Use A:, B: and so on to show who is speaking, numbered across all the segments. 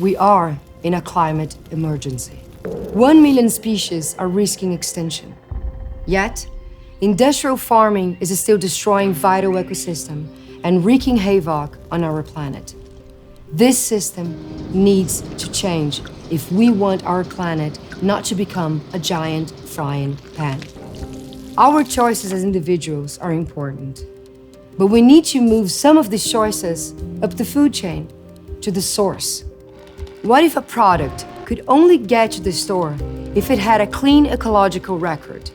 A: We are in a climate emergency. 1 million species are risking extinction. Yet, industrial farming is still destroying vital ecosystem and wreaking havoc on our planet. This system needs to change if we want our planet not to become a giant frying pan. Our choices as individuals are important, but we need to move some of these choices up the food chain, to the source. What if a product could only get to the store if it had a clean ecological record?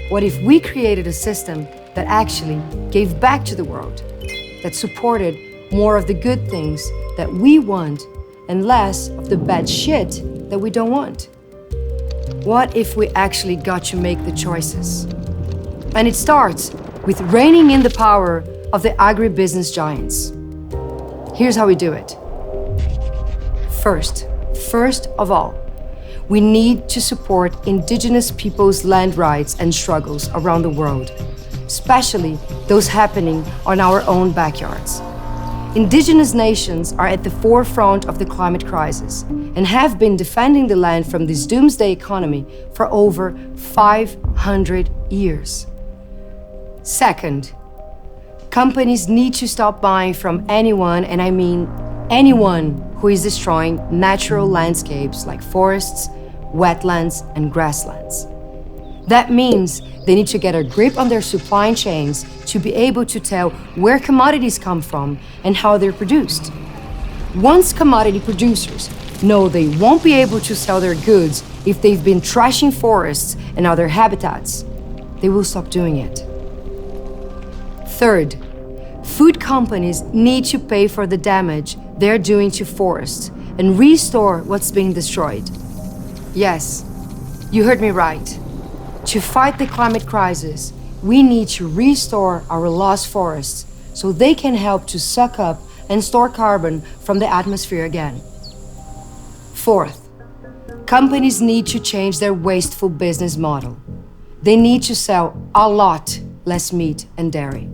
A: What if we created a system that actually gave back to the world, that supported more of the good things that we want and less of the bad shit that we don't want? What if we actually got to make the choices? And it starts with reining in the power of the agribusiness giants. Here's how we do it. First of all, we need to support indigenous people's land rights and struggles around the world, especially those happening on our own backyards. Indigenous nations are at the forefront of the climate crisis and have been defending the land from this doomsday economy for over 500 years. Second, companies need to stop buying from anyone, and I mean anyone, who is destroying natural landscapes like forests, wetlands, and grasslands. That means they need to get a grip on their supply chains to be able to tell where commodities come from and how they're produced. Once commodity producers know they won't be able to sell their goods if they've been trashing forests and other habitats, they will stop doing it. Third, food companies need to pay for the damage they're doing to forests and restore what's being destroyed. Yes, you heard me right. To fight the climate crisis, we need to restore our lost forests so they can help to suck up and store carbon from the atmosphere again. Fourth, companies need to change their wasteful business model. They need to sell a lot less meat and dairy,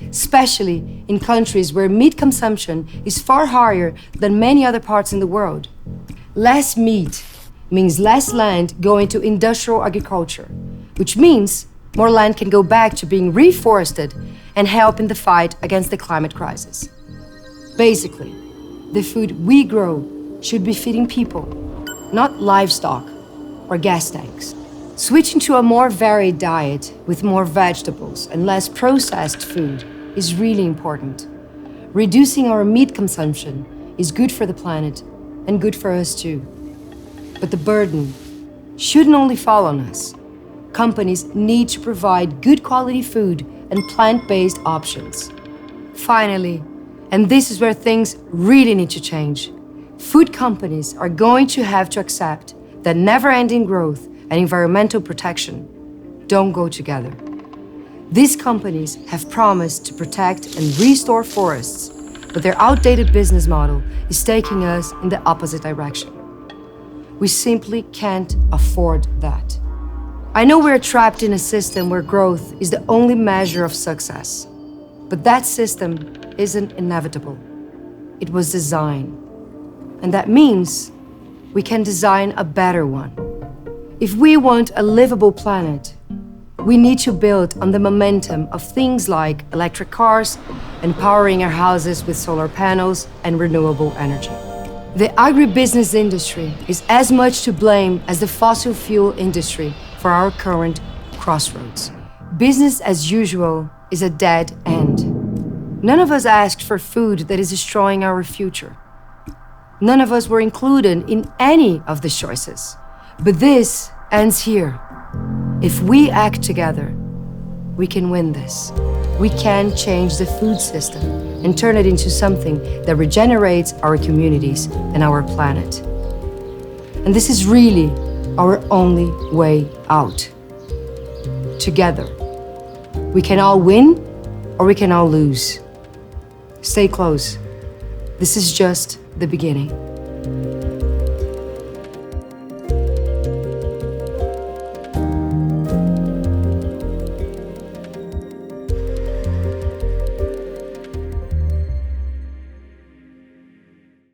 A: especially in countries where meat consumption is far higher than many other parts in the world. Less meat means less land going to industrial agriculture, which means more land can go back to being reforested and help in the fight against the climate crisis. Basically, the food we grow should be feeding people, not livestock or gas tanks. Switching to a more varied diet with more vegetables and less processed food is really important. Reducing our meat consumption is good for the planet and good for us too. But the burden shouldn't only fall on us. Companies need to provide good quality food and plant-based options. Finally, and this is where things really need to change, food companies are going to have to accept that never-ending growth and environmental protection don't go together. These companies have promised to protect and restore forests, but their outdated business model is taking us in the opposite direction. We simply can't afford that. I know we're trapped in a system where growth is the only measure of success, but that system isn't inevitable. It was designed, and that means we can design a better one. If we want a livable planet, we need to build on the momentum of things like electric cars and powering our houses with solar panels and renewable energy. The agribusiness industry is as much to blame as the fossil fuel industry for our current crossroads. Business as usual is a dead end. None of us asked for food that is destroying our future. None of us were included in any of the choices. But this ends here. If we act together, we can win this. We can change the food system and turn it into something that regenerates our communities and our planet. And this is really our only way out. Together. We can all win or we can all lose. Stay close. This is just the beginning.